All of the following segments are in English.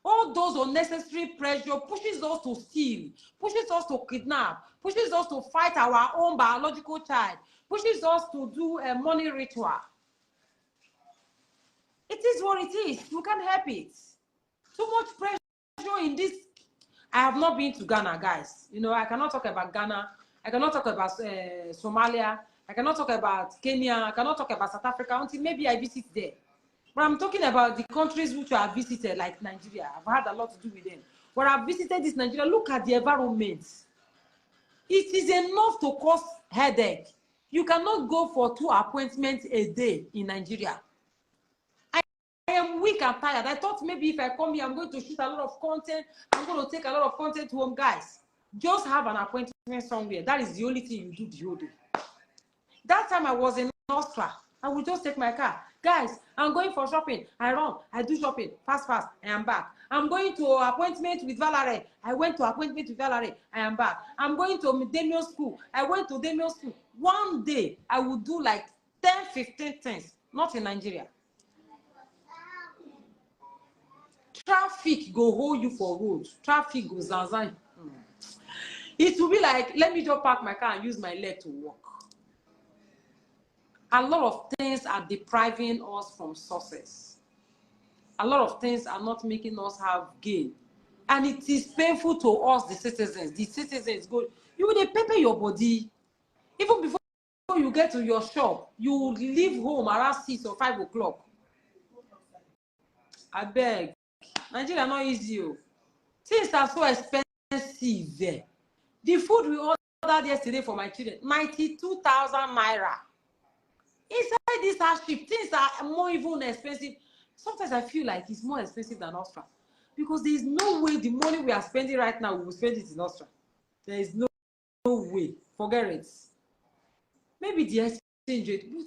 All those unnecessary pressure pushes us to steal, pushes us to kidnap, pushes us to fight our own biological child, pushes us to do a money ritual. It is what it is. You can't help it. Too much pressure in this. I have not been to Ghana, guys. You know, I cannot talk about Ghana. I cannot talk about Somalia. I cannot talk about Kenya. I cannot talk about South Africa until maybe I visit there. But I'm talking about the countries which I have visited, like Nigeria. I've had a lot to do with them. When I've visited this Nigeria, look at the environment. It is enough to cause headache. You cannot go for 2 appointments a day in Nigeria. I am weak and tired. I thought maybe if I come here, I'm going to shoot a lot of content. I'm going to take a lot of content home, guys. Just have an appointment somewhere. That is the only thing you do the whole day. That time I was in Austria. I would just take my car. Guys, I'm going for shopping. I run. I do shopping. Fast, fast. I am back. I'm going to appointment with Valerie. I went to appointment with Valerie. I am back. I'm going to Damian school. I went to Damian school. One day, I would do like 10, 15 things. Not in Nigeria. Traffic go hold you for road. Traffic goes zanzan. It will be like, let me just park my car and use my leg to walk. A lot of things are depriving us from success. A lot of things are not making us have gain. And it is painful to us, the citizens. The citizens go, you will pepper your body. Even before you get to your shop, you leave home around 6 or 5 o'clock. I beg. Nigeria not easy. Things are so expensive. The food we ordered yesterday for my children, 92,000 naira. Inside this hardship, things are more even expensive. Sometimes I feel like it's more expensive than Austria. Because there is no way the money we are spending right now, we will spend it in Austria. There is no way. Forget it. Maybe the exchange rate, but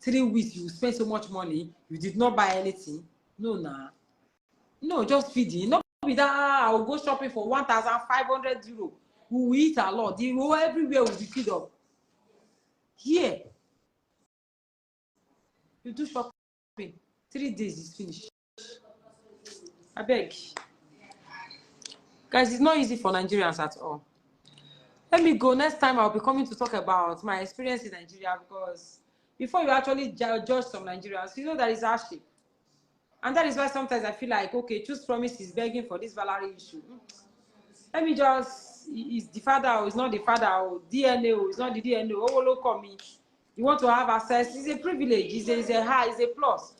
3 weeks you spend so much money, you did not buy anything. No, nah. No, just feeding. Not be that I will go shopping for 1,500 euros. We will eat a lot. The whole everywhere will be filled up. Here, you do shopping. 3 days is finished. I beg. Guys, it's not easy for Nigerians at all. Let me go. Next time I'll be coming to talk about my experience in Nigeria, because before you actually judge some Nigerians, you know that is hardship. And that is why sometimes I feel like, okay, Choose Promise is begging for this Valerie issue. Let me just, is the father or is not the father, or DNA or is not the DNA, oh, look at me. You want to have access, it's a privilege, it's a high, it's a plus.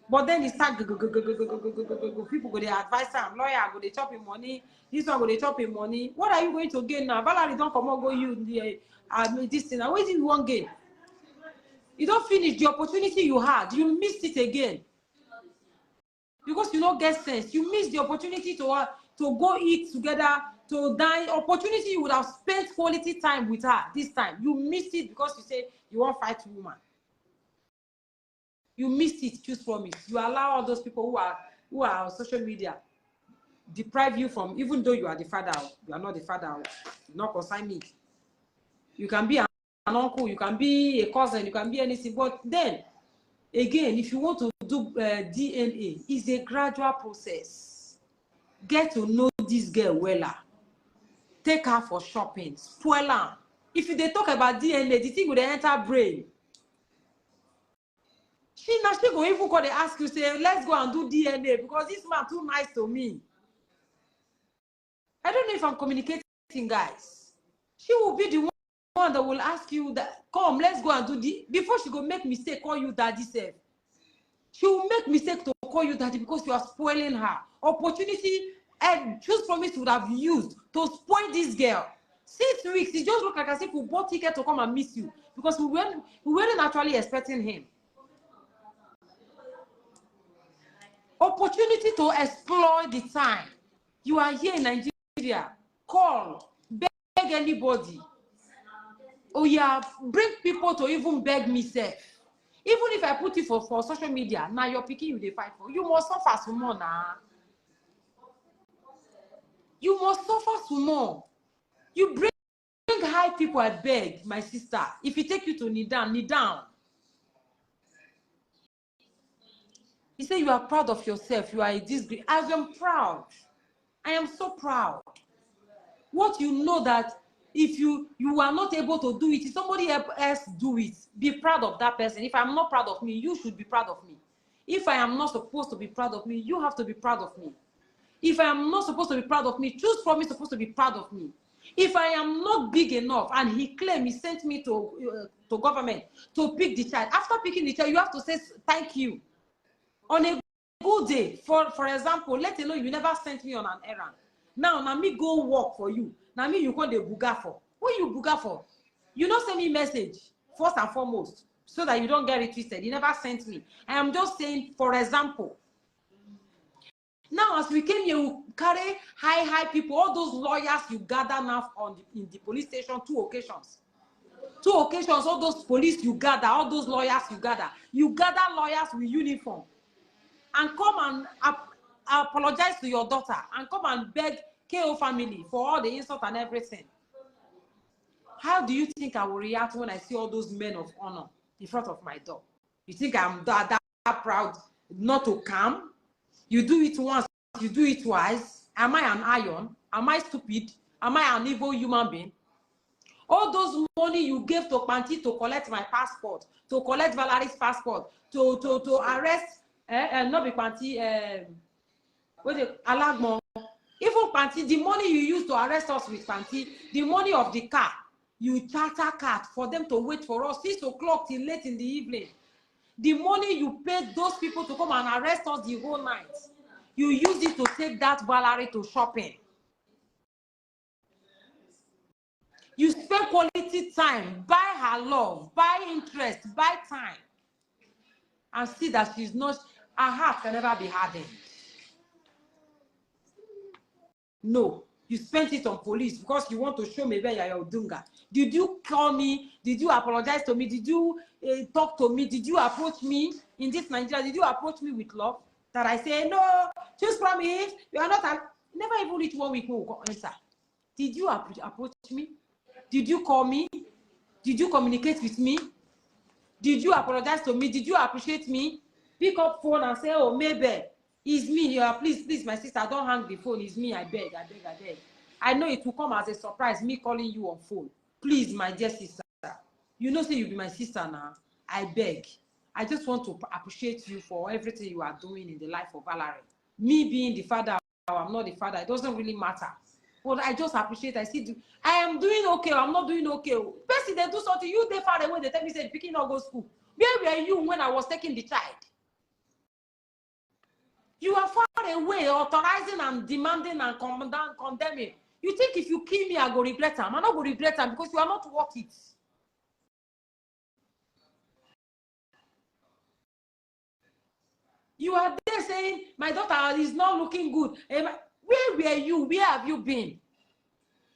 But then it start people go they advise them, lawyer go they chop him money, this one go they chop him money. What are you going to gain now? Valerie don't come on go you this thing. What did you want gain? You don't finish the opportunity you had, you missed it again. Because you don't get sense. You missed the opportunity to go eat together, to dine. Opportunity you would have spent quality time with her this time. You missed it because you say you want to fight woman. You missed it. Choose Promise. You allow all those people who are on social media deprive you from, even though you are the father, you are not the father. You not consign me. You can be an uncle, you can be a cousin, you can be anything. But then again, if you want to do DNA, it's a gradual process. Get to know this girl well. Take her for shopping. Spoil her. If they talk about DNA, the thing will enter brain. She go even go they ask you, say, let's go and do DNA because this man too nice to me. I don't know if I'm communicating, guys. She will be the one that will ask you that, come, let's go and do the, before she go make mistake, call you daddy self. She will make mistake to call you daddy because you are spoiling her. Opportunity and Choose Promise would have used to spoil this girl. 6 weeks, it just look like as if we bought ticket to come and miss you because we weren't actually expecting him. Opportunity to exploit the time. You are here in Nigeria. Call, beg anybody. Oh yeah, bring people to even beg me self. Even if I put it for social media, now you're picking you they fight for. You must suffer some more now. You must suffer some more. You bring high people, I beg, my sister. If you take you to kneel down, kneel down. You say you are proud of yourself. You are a disgrace. I am proud. I am so proud. What you know that if you are not able to do it, if somebody else do it, be proud of that person. If I'm not proud of me, you should be proud of me. If I am not supposed to be proud of me, you have to be proud of me. If I am not supposed to be proud of me, choose from me supposed to be proud of me. If I am not big enough, and he claimed he sent me to government to pick the child, after picking the child, you have to say thank you. On a good day, for example, let alone you never sent me on an errand. Now me go work for you. Now me you call the buga for. What you buga for? You don't send me message first and foremost so that you don't get it twisted. You never sent me. I am just saying, for example. Now, as we came here, we carry high people, all those lawyers you gather now in the police station, two occasions, all those police you gather, all those lawyers you gather lawyers with uniform, and come and apologize to your daughter, and come and beg KO family for all the insult and everything. How do you think I will react when I see all those men of honor in front of my door? You think I'm that proud not to come? You do it once, you do it twice. Am I an iron? Am I stupid? Am I an evil human being? All those money you gave to Panti to collect my passport, to collect Valerie's passport, to arrest, not be Panti, Alagmo. Even Panti, the money you used to arrest us with Panti, the money of the car, you charter car for them to wait for us 6 o'clock till late in the evening. The money you paid those people to come and arrest us the whole night, you use it to take that Valerie to shopping. You spend quality time, buy her love, buy interest, buy time, and see that she's not, her heart can never be hardened. No, you spent it on police because you want to show me where you're Dunga. Did you call me? Did you apologize to me? Did you talk to me? Did you approach me in this Nigeria? Did you approach me with love? That I say, no, choose from it. You are not, never even reach 1 week more answer. Did you approach me? Did you call me? Did you communicate with me? Did you apologize to me? Did you appreciate me? Pick up phone and say, oh, Mabel, it's me. You are, please, my sister, don't hang the phone. It's me. I beg. I know it will come as a surprise, me calling you on phone. Please, my dear sister. You know, say you be my sister now. I beg. I just want to appreciate you for everything you are doing in the life of Valerie. Me being the father, or I'm not the father, it doesn't really matter. But I just appreciate, I am doing okay, or I'm not doing okay. Person, they do something, you they far away, they tell me, say, picking not go school. Where were you when I was taking the child? You are far away, authorizing and demanding and condemning. You think if you kill me, I go regret them. I'm not going to regret them because you are not worth it. You are there saying, my daughter is not looking good. Where were you? Where have you been?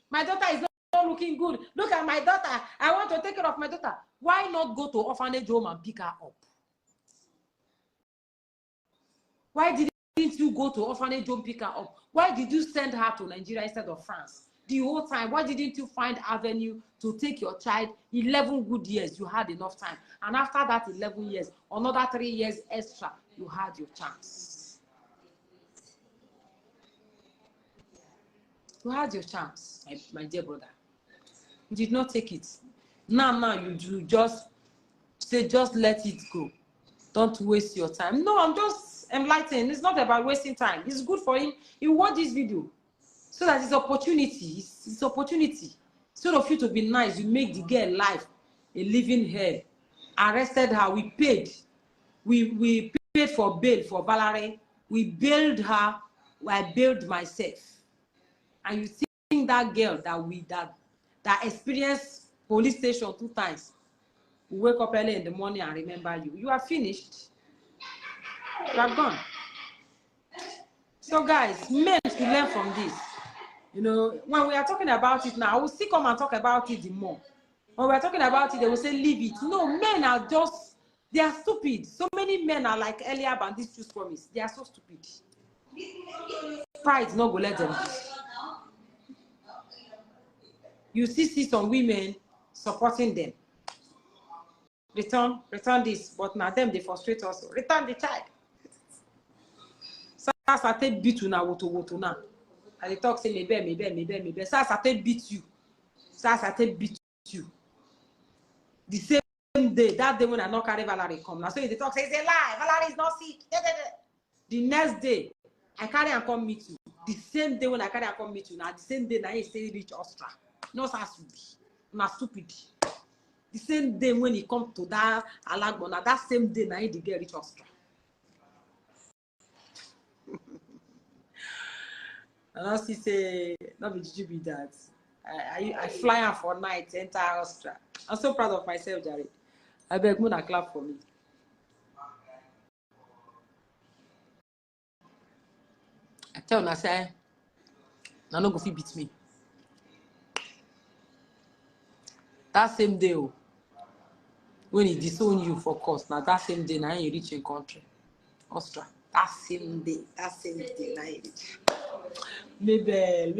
My daughter is not looking good. Look at my daughter. I want to take care of my daughter. Why not go to orphanage home and pick her up? Why didn't you go to orphanage home, pick her up? Why did you send her to Nigeria instead of France? The whole time, why didn't you find avenue to take your child? 11 good years, you had enough time. And after that 11 years, another 3 years extra, you had your chance. You had your chance, my dear brother. You did not take it. Now you do just say, just let it go. Don't waste your time. No, I'm just enlightening. It's not about wasting time. It's good for him. You watch this video so that it's opportunity. It's opportunity. Instead of you to be nice, you make the girl life a living hell. Arrested her. We paid. We paid for bail for Valerie. We bailed her. I bailed myself. And you think that girl that experienced police station 2 times, we wake up early in the morning and remember you. You are finished. You are gone. So guys, men should learn from this. You know, when we are talking about it now, I will still come and talk about it the more. When we are talking about it, they will say leave it. No, men are just, they are stupid. So many men are like Eliab and this choose promise. They are so stupid. Pride not go let them do. You see some women supporting them. Return this, but now them they frustrate also. Return the child. I take beat you now, woto now. And they talk say maybe. So I take beat you. So I take beat you. The same day, that day when I not carry Valerie come. Now so they talk say it's a lie. Valerie is not sick. The next day, I carry and come meet you. The same day when I carry and come meet you, now the same day now he say reach Austria. No so stupid. Not stupid. The same day when he come to that Alagbona, that same day now he get reach Austria. And I see say, not be Gigi be that. I fly out for night, enter Austria. I'm so proud of myself, Jared. I beg Mona clap for me. I tell you, I say, now no go fit beat me. That same day, when he disown you for course, now that same day, now you reach in country, Austria. That same day, now you reach. Mabel.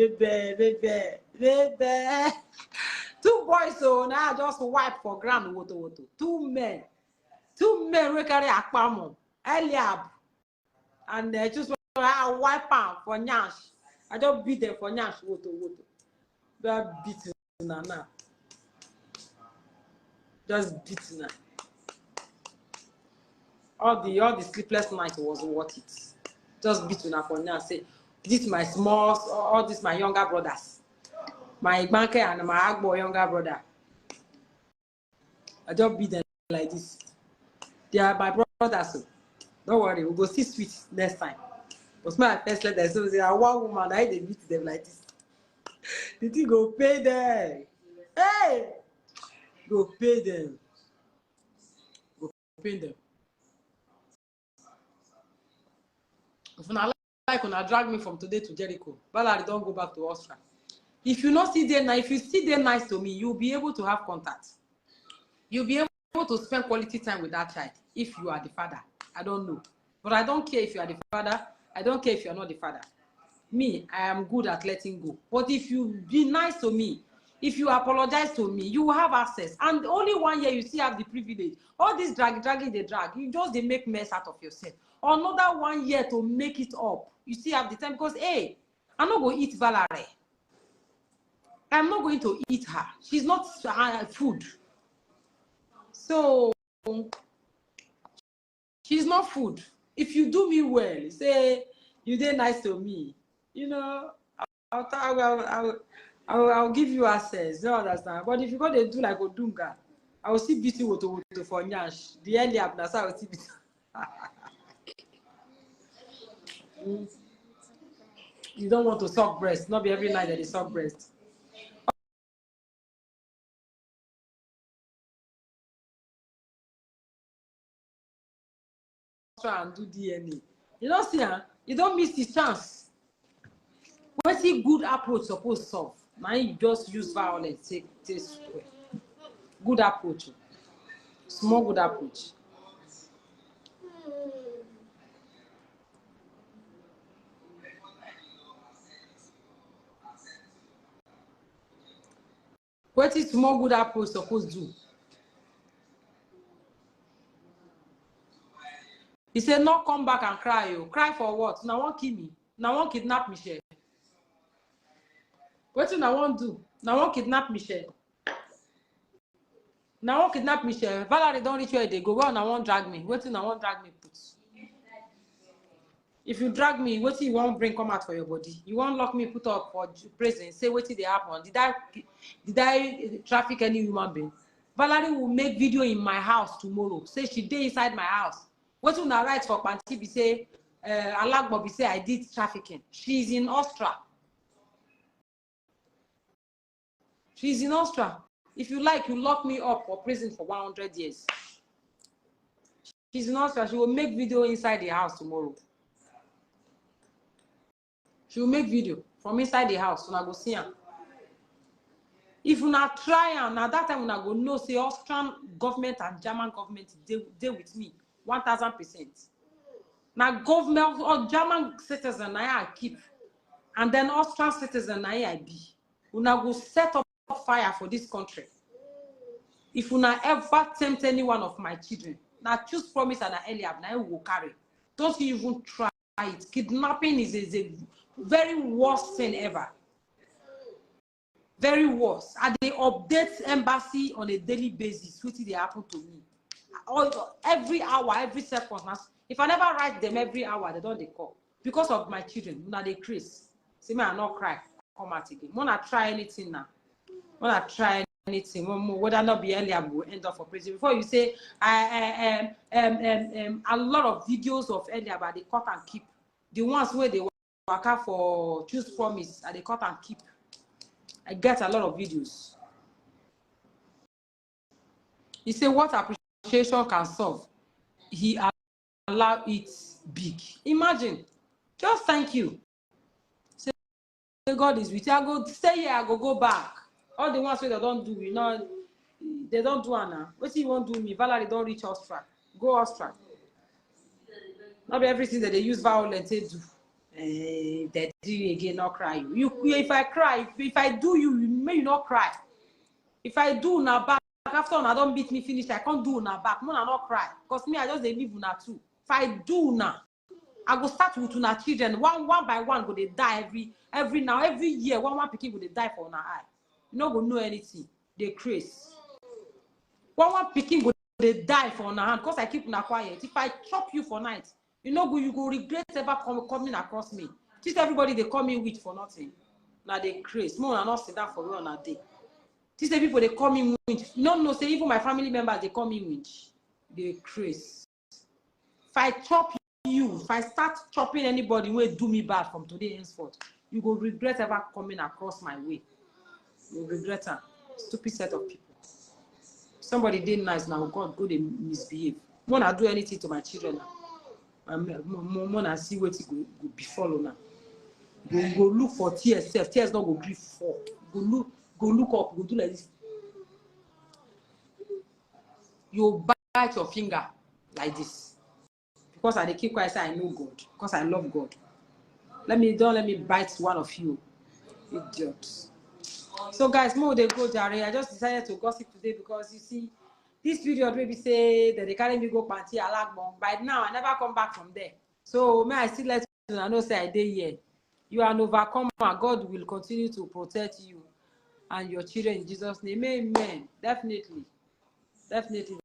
Two boys, so now just wipe for ground, woto. Two men we carry akpamo, Eliab, and just wipe out for Nyash. I just beat them for Nyash, woto. Just beat now. Just beat now. All the sleepless night was worth it. Just beat now for Nyash. Say, this my small, all this my younger brothers. My banker and my Agbo younger brother. I just beat them like this. They are my brothers. So don't worry, we'll go see sweet next time. But my first letter, so say, one woman, I they beat them like this. The thing go pay them. Hey! Go pay them. Go pay them. If you like, when I drag me from today to Jericho, Valerie don't go back to Austria. If you not see them nice, if you see them nice to me, you'll be able to have contact. You'll be able to spend quality time with that child if you are the father. I don't know. But I don't care if you are the father. I don't care if you are not the father. Me, I am good at letting go. But if you be nice to me, if you apologize to me, you will have access. And only 1 year you still have the privilege. All this dragging the drag, you just they make mess out of yourself. Another 1 year to make it up. You still have the time because, hey, I'm not going to eat Valerie. I'm not going to eat her. She's not food. So, she's not food. If you do me well, say you did nice to me, you know, I'll give you access. You understand? But if you go to do like Odunga, I will see beat you with for Nyash. The early up, that's how I will see beat. You don't want to suck breast. Not be every night that they suck breast. Try and do DNA. You don't see, huh? You don't miss the chance. What's a good approach supposed to solve? Now you just use violence. Take good approach. Small good approach. What is small good approach supposed to do? He said, not come back and cry. You cry for what? Now won't kill me. Now won't kidnap Michelle. What do I want to do? Now won't kidnap Michelle. Now won't kidnap Michelle. Valerie don't reach where they go. Well, now won't drag me. What do I want drag me put? If you drag me, what do you want bring come out for your body? You won't lock me put up for prison. Say what did they happen? Did I traffic any human being? Valerie will make video in my house tomorrow. Say she did inside my house. What will now write for Panti be say, Alagbo be say I did trafficking. She's in Austria. She's in Austria. If you like, you lock me up for prison for 100 years. She's in Austria. She will make video inside the house tomorrow. She will make video from inside the house. Una go see her. If una try and now that time una go know say Austrian government and German government they with me 1000%. Now government or German citizen I keep, and then Austrian citizen I be. Una go set up fire for this country. If una ever tempt any one of my children, now choose promise and Eliab, now will carry. Don't you even try. it. Kidnapping is a very worst thing ever. Very worse. And they update embassy on a daily basis. What they happen to me? Every hour, every second. If I never write them every hour, they don't call. Because of my children, now they craze. See me, I not cry. Come out again. Wanna try anything now? Wanna try anything? Whether not be earlier, will end up for prison. Before you say, a lot of videos of earlier, but they cut and keep. The ones where they work out for choose promise, and they cut and keep. I get a lot of videos. He said, what appreciation can solve? He allowed it big. Imagine. Just thank you. Say, God is with you. I go stay here, I go back. All the ones where they don't do, you know, they don't do it now. What you won't do me? Valerie don't reach Austria. Go Austria. Not everything that they use violence they do. They do again, not cry. If I cry, if I do you may not cry. If I do now back after I don't beat me finish, I can't do now back. Mona not cry. Because me, I just they live una too. If I do now, I go start with una children. One by one go they die every year. One picking go they die for una eye. You no go know anything. They craze. One picking go they die for una hand because I keep una quiet. If I chop you for night, you go regret ever coming across me. Just everybody they come in with for nothing. Now they craze. More not sit down for you on a day. Just people they come in with. No, say even my family members they come in with. They craze. If I chop you, if I start chopping anybody who do me bad from today henceforth, you go regret ever coming across my way. You regret her. Stupid set of people. Somebody did nice now. God go they misbehave. Wanna do anything to my children now. Wanna see what it go befall now. Go look for tears. Tears not go grief for. Go look up. Go do like this. You bite your finger like this. Because I keep quiet, say I know God. Because I love God. Don't let me bite one of you, idiots. So guys, more they go, Jare. I just decided to gossip today because you see, this video maybe say that they carry me go panty alagbon. By now, I never come back from there. So may I still let you know say I did here. You are an overcomer. God will continue to protect you and your children in Jesus' name. Amen. Definitely. Definitely.